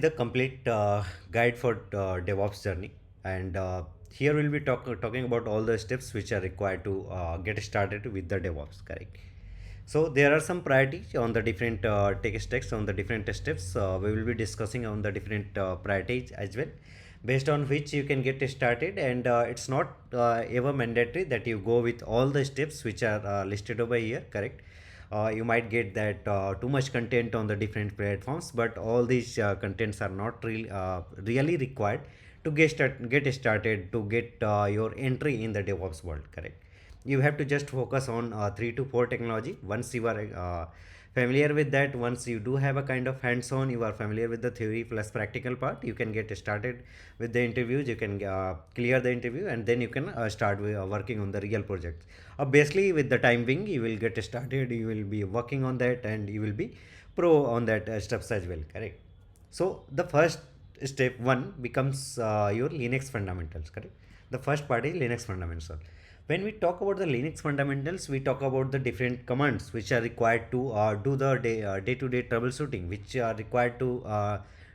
The complete guide for DevOps journey, and here we'll be talking about all the steps which are required to get started with the DevOps. Correct. So there are some priorities on the different tech stacks on the different steps. We will be discussing on the different priorities as well, based on which you can get started. And it's not ever mandatory that you go with all the steps which are listed over here. Correct. You might get that too much content on the different platforms, but all these contents are not really required to get started to get your entry in the DevOps world. Correct. You have to just focus on 3 to 4 technology. Once you are familiar with that, once you do have a kind of hands-on, you are familiar with the theory plus practical part, you can get started with the interviews. You can clear the interview, and then you can start working on the real projects. Obviously, with the time being, you will get started, you will be working on that, and you will be pro on that steps as well. Correct. So the first step one becomes your Linux fundamentals. Correct. The first part is Linux fundamentals. When we talk about the Linux fundamentals, we talk about the different commands which are required to do the day-to-day troubleshooting, which are required to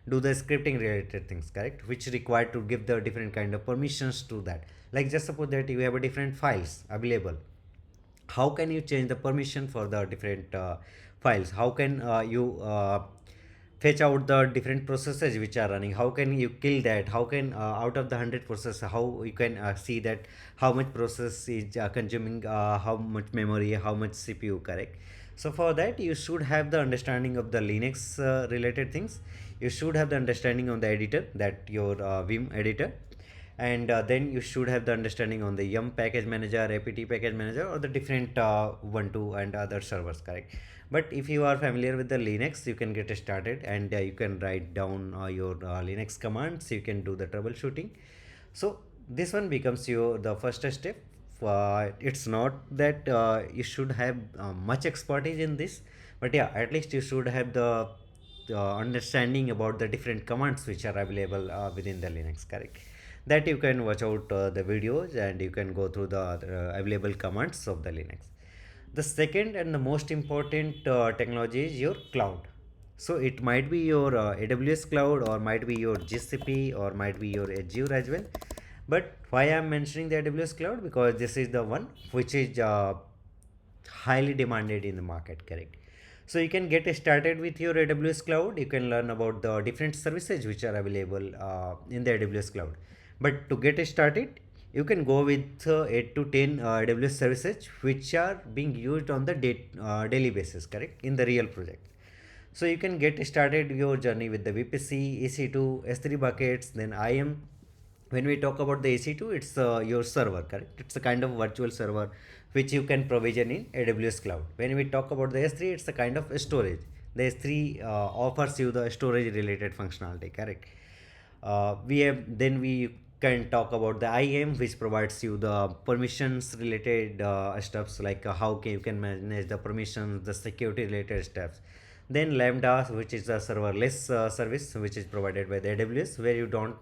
do the scripting related things. Correct. Which required to give the different kind of permissions to that. Like, just suppose that you have a different files available. How can you change the permission for the different files? How can you fetch out the different processes which are running? How can you kill that? How can out of the 100 processes, how you can see that how much process is consuming how much memory, how much CPU? Correct. So for that, you should have the understanding of the Linux related things. You should have the understanding on the editor, that your Vim editor. And then you should have the understanding on the yum package manager, apt package manager, or the different ubuntu and other servers. Correct. But if you are familiar with the Linux, you can get started, and you can write down your Linux commands. You can do the troubleshooting. So this one becomes your the first step. It's not that you should have much expertise in this, but yeah, at least you should have the understanding about the different commands which are available within the Linux. Correct. That you can watch out the videos, and you can go through the available commands of the Linux. The second and the most important technology is your cloud. So it might be your AWS cloud, or might be your GCP, or might be your Azure as well. But why I'm mentioning the AWS cloud? Because this is the one which is highly demanded in the market. Correct. So you can get started with your AWS cloud. You can learn about the different services which are available in the AWS cloud. But to get started, you can go with 8 to 10 AWS services which are being used on the daily basis. Correct. In the real project. So you can get started your journey with the VPC, EC2, S3 buckets, then IAM. When we talk about the EC2, it's your server. Correct. It's a kind of virtual server which you can provision in AWS cloud. When we talk about the S3, it's a kind of storage. The S3 offers you the storage related functionality. Correct. We can talk about the IAM, which provides you the permissions related stuffs, like how you can manage the permissions, the security related stuffs. Then Lambda, which is a serverless service which is provided by the AWS, where you don't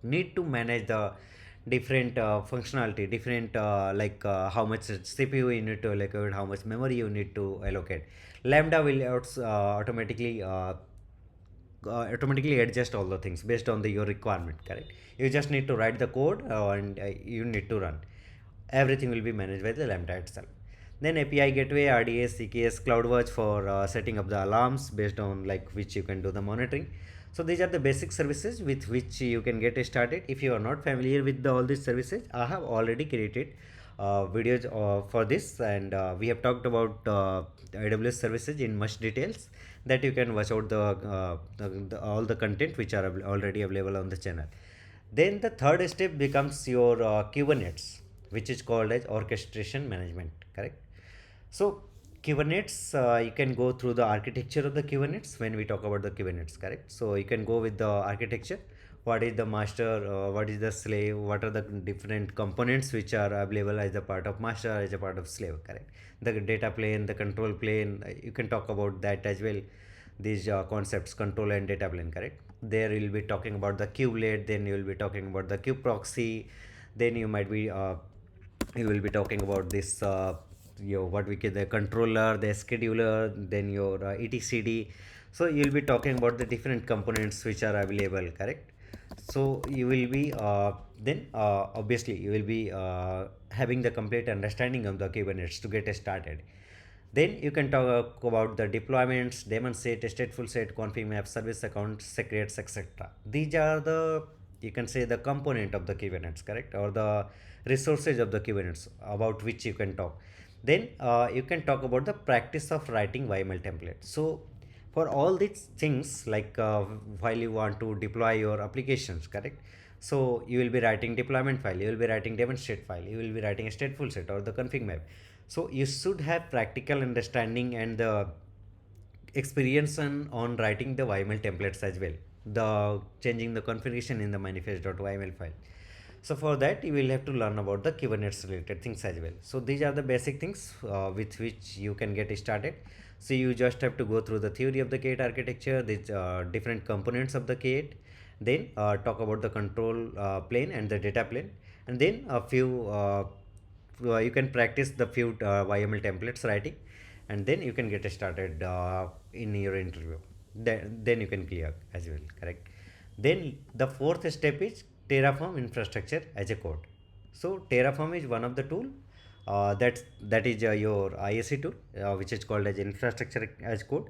need to manage the different functionality, different how much CPU you need to allocate, how much memory you need to allocate. Lambda will automatically adjust all the things based on your requirement. Correct. You just need to write the code, and you need to run. Everything will be managed by the Lambda itself. Then API gateway, RDS, CKS, CloudWatch for setting up the alarms based on like which you can do the monitoring. So these are the basic services with which you can get started. If you are not familiar with all these services, I have already created videos for this, and we have talked about AWS services in much details, that you can watch out all the content which are already available on the channel. Then the third step becomes your Kubernetes, which is called as orchestration management. Correct. So Kubernetes, you can go through the architecture of the Kubernetes when we talk about the Kubernetes. Correct. So you can go with the architecture. What is the master? What is the slave? What are the different components which are available as a part of master, as a part of slave? Correct. The data plane, the control plane. You can talk about that as well. These concepts, control and data plane. Correct. There you will be talking about the kubelet. Then you will be talking about the kube proxy. Then you will be talking about this your what we call the controller, the scheduler, then your etcd. So you will be talking about the different components which are available, correct? So you will be then obviously you will be having the complete understanding of the Kubernetes to get started. Then you can talk about the deployments, daemon set, stateful set, config map, service account, secrets, etc. These are the, you can say, the component of the Kubernetes, correct, or the resources of the Kubernetes about which you can talk. Then you can talk about the practice of writing YML template. So for all these things, like while you want to deploy your applications, correct, so you will be writing deployment file, you will be writing demonstrate file, you will be writing a stateful set or the config map. So you should have practical understanding and the experience on writing the YML templates as well, the changing the configuration in the manifest.yml file. So for that you will have to learn about the Kubernetes related things as well. So these are the basic things with which you can get started. So you just have to go through the theory of the K8 architecture, these different components of the K8, then talk about the control plane and the data plane, and then a few you can practice the few YML templates writing, and then you can get started in your interview. Then you can clear as well, correct? Then the fourth step is Terraform infrastructure as a code. So Terraform is one of the tool that is your IaC tool, which is called as infrastructure as code.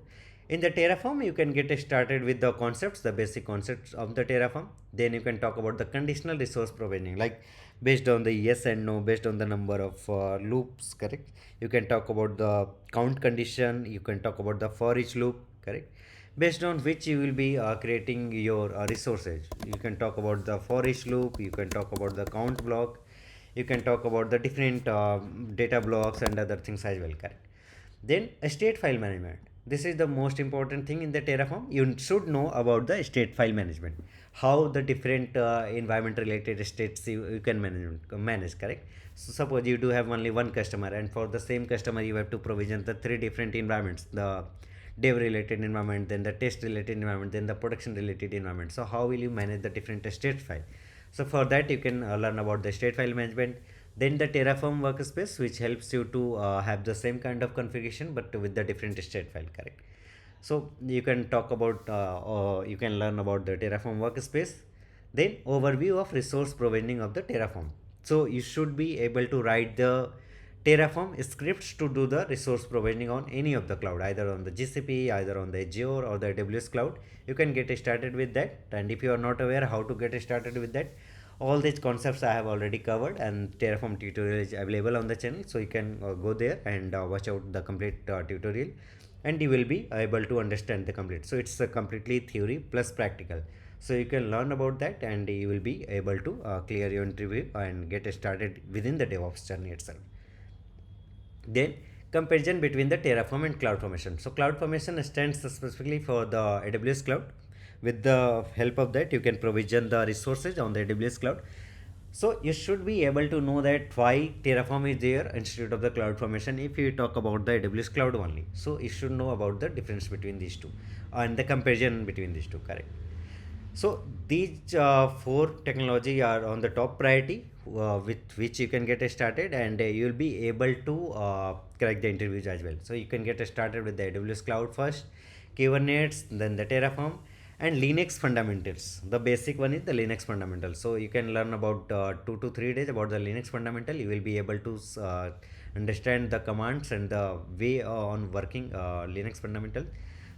In the Terraform, you can get started with the concepts, the basic concepts of the Terraform. Then you can talk about the conditional resource provisioning, like based on the yes and no, based on the number of loops, correct? You can talk about the count condition. You can talk about the for each loop, correct? Based on which you will be creating your resources. You can talk about the for each loop. You can talk about the count block. You can talk about the different data blocks and other things as well, correct? Then state file management. This is the most important thing in the Terraform. You should know about the state file management, how the different environment related states you can manage, correct? So suppose you do have only one customer, and for the same customer you have to provision the three different environments, the dev related environment, then the test related environment, then the production related environment. So how will you manage the different state file? So for that you can learn about the state file management. Then the Terraform workspace, which helps you to have the same kind of configuration but with the different state file, correct? So you can talk about or you can learn about the Terraform workspace. Then overview of resource provisioning of the Terraform. So you should be able to write the Terraform scripts to do the resource provisioning on any of the cloud, either on the GCP, either on the Azure or the AWS cloud. You can get started with that. And if you are not aware how to get started with that, all these concepts I have already covered, and Terraform tutorial is available on the channel. So you can go there and watch out the complete tutorial, and you will be able to understand the complete. So it's a completely theory plus practical. So you can learn about that, and you will be able to clear your interview and get started within the DevOps journey itself. Then comparison between the Terraform and CloudFormation. So CloudFormation stands specifically for the AWS cloud. With the help of that, you can provision the resources on the AWS cloud. So you should be able to know that why Terraform is there instead of the CloudFormation if you talk about the AWS cloud only. So you should know about the difference between these two and the comparison between these two, correct? So these four technology are on the top priority with which you can get started, and you will be able to crack the interviews as well. So you can get started with the AWS cloud first, Kubernetes, then the Terraform, and Linux fundamentals. The basic one is the Linux fundamental. So you can learn about 2 to 3 days about the Linux fundamental. You will be able to understand the commands and the way on working Linux fundamental.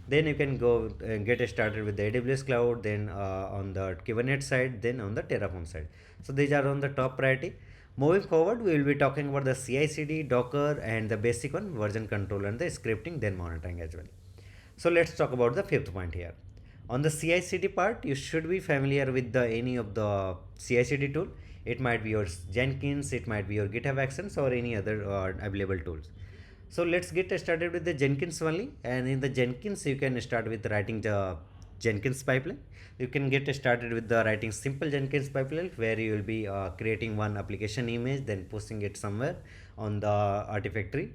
Then you can go get started with the AWS cloud, then on the Kubernetes side, then on the Terraform side. So these are on the top priority. Moving forward, we will be talking about the CI/CD, Docker, and the basic one, version control and the scripting, then monitoring as well. So let's talk about the fifth point here. On the CI/CD part, you should be familiar with the any of the CI/CD tool. It might be your Jenkins, it might be your GitHub Actions, or any other available tools. So let's get started with the Jenkins only. And in the Jenkins, you can start with writing the Jenkins pipeline. You can get started with the writing simple Jenkins pipeline, where you will be creating one application image, then posting it somewhere on the Artifactory,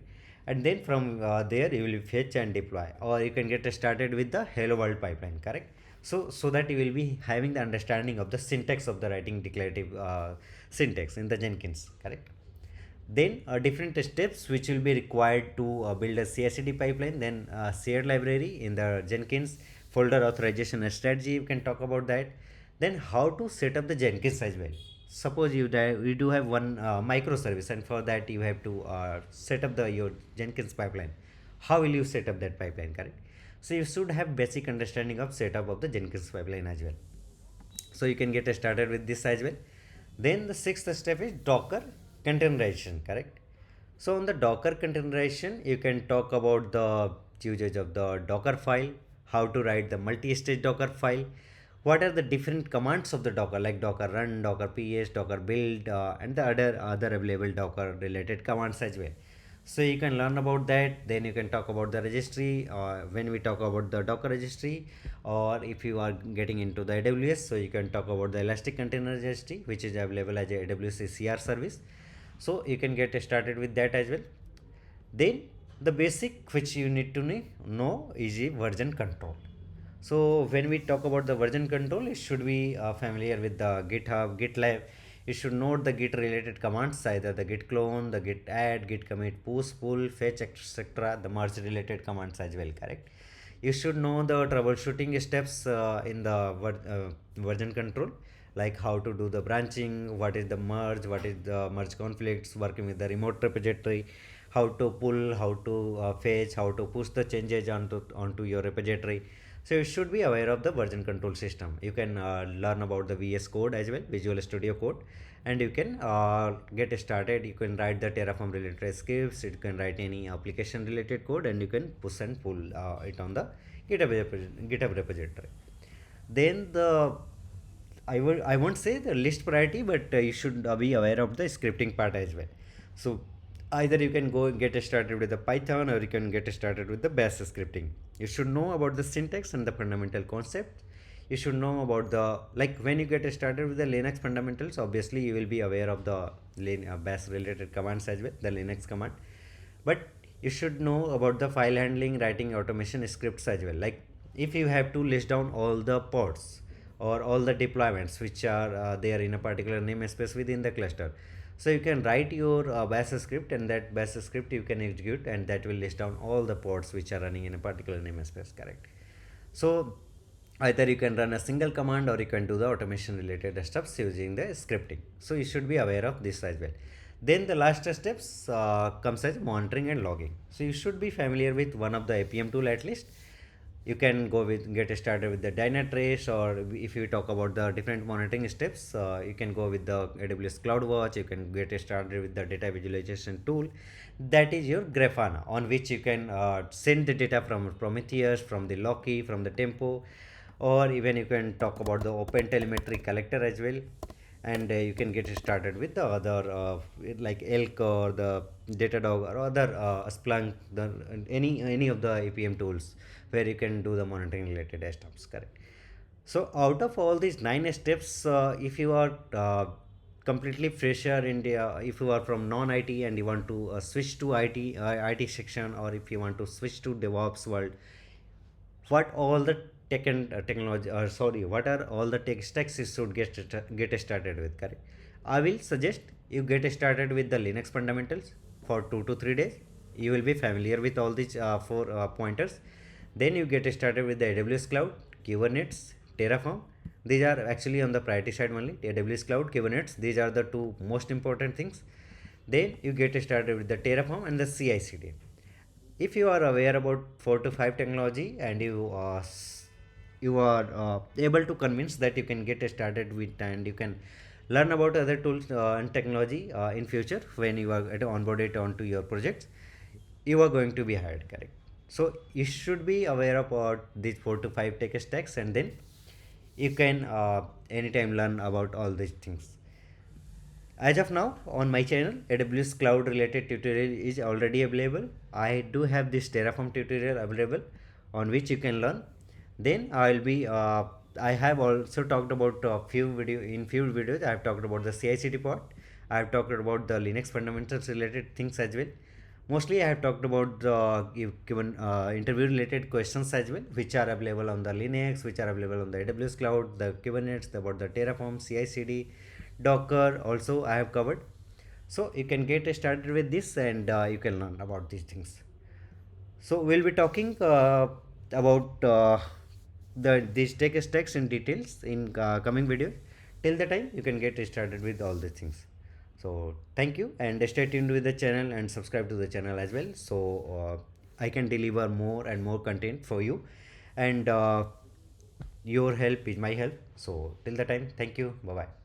and then from there you will fetch and deploy. Or you can get started with the Hello World pipeline, correct? So that you will be having the understanding of the syntax of the writing declarative syntax in the Jenkins, correct? Then different steps which will be required to build a CI/CD pipeline, then shared library in the Jenkins, folder authorization strategy, you can talk about that. Then how to set up the Jenkins as well. Suppose you do have one microservice, and for that you have to set up the your Jenkins pipeline. How will you set up that pipeline, correct? So you should have basic understanding of setup of the Jenkins pipeline as well. So you can get started with this as well. Then the sixth step is Docker containerization, correct? So on the Docker containerization, you can talk about the usage of the Docker file, how to write the multi-stage Docker file, what are the different commands of the Docker, like Docker run, Docker ps, Docker build, and the other available Docker related commands as well. So you can learn about that. Then you can talk about the registry, when we talk about the Docker registry, or if you are getting into the AWS, so you can talk about the Elastic Container Registry, which is available as a AWS CR service. So you can get started with that as well. Then the basic which you need to know is a version control. So when we talk about the version control, you should be familiar with the GitHub, GitLab. You should know the Git related commands, either the Git clone, the Git add, Git commit, push, pull, fetch, etc. The merge related commands as well, correct? You should know the troubleshooting steps in the version control, like how to do the branching, what is the merge, what is the merge conflicts, working with the remote repository, how to pull, how to fetch, how to push the changes onto your repository. So you should be aware of the version control system. You can learn about the VS Code as well, Visual Studio Code, and you can get started. You can write the Terraform related scripts, you can write any application related code, and you can push and pull it on the GitHub repository. Then the I won't say the list priority, but you should be aware of the scripting part as well. So either you can go and get started with the Python, or you can get started with the Bash scripting. You should know about the syntax and the fundamental concept. You should know about the, like when you get started with the Linux fundamentals, obviously you will be aware of the Bash related commands as well, the Linux command. But you should know about the file handling, writing automation scripts as well. Like if you have to list down all the pods or all the deployments which are there in a particular namespace within the cluster, so you can write your bash script, and that bash script you can execute, and that will list down all the pods which are running in a particular namespace, correct? So either you can run a single command, or you can do the automation related steps using the scripting. So you should be aware of this as well. Then the last steps comes as monitoring and logging. So you should be familiar with one of the APM tool at least. You can go with get started with the Dynatrace, or if you talk about the different monitoring steps, you can go with the AWS CloudWatch. You can get started with the data visualization tool, that is your Grafana, on which you can send the data from Prometheus, from the Loki, from the Tempo, or even you can talk about the Open Telemetry collector as well. And you can get started with the other like Elk or the Datadog or other Splunk, any of the APM tools where you can do the monitoring related steps, correct? So out of all these nine steps, if you are completely fresher in the, if you are from non-IT and you want to switch to IT section, or if you want to switch to DevOps world, what all the tech and technology, or sorry, what are all the tech stacks you should get started with, correct? I will suggest you get started with the Linux fundamentals for 2 to 3 days. You will be familiar with all these four pointers. Then you get started with the AWS cloud, Kubernetes, Terraform. These are actually on the priority side only. AWS cloud, Kubernetes, these are the two most important things. Then you get started with the Terraform and the CI/CD. If you are aware about 4 to 5 technology, and you are able to convince that you can get started with, and you can learn about other tools and technology in future when you are onboarded onto your projects, you are going to be hired, correct? So you should be aware about these 4 to 5 tech stacks, and then you can anytime learn about all these things. As of now, on my channel, AWS cloud related tutorial is already available. I do have this Terraform tutorial available, on which you can learn. Then I have also talked about few videos. I have talked about the CI/CD part. I have talked about the Linux fundamentals related things as well. Mostly, I have talked about the given interview related questions as well, which are available on the Linux, which are available on the AWS cloud, the Kubernetes, about the Terraform, CI/CD, Docker. Also, I have covered. So you can get started with this, and you can learn about these things. So we'll be talking about these tech stacks in details in coming video. Till the time, you can get started with all these things. So thank you, and stay tuned with the channel and subscribe to the channel as well. So I can deliver more and more content for you, and your help is my help. So till the time, thank you. Bye bye.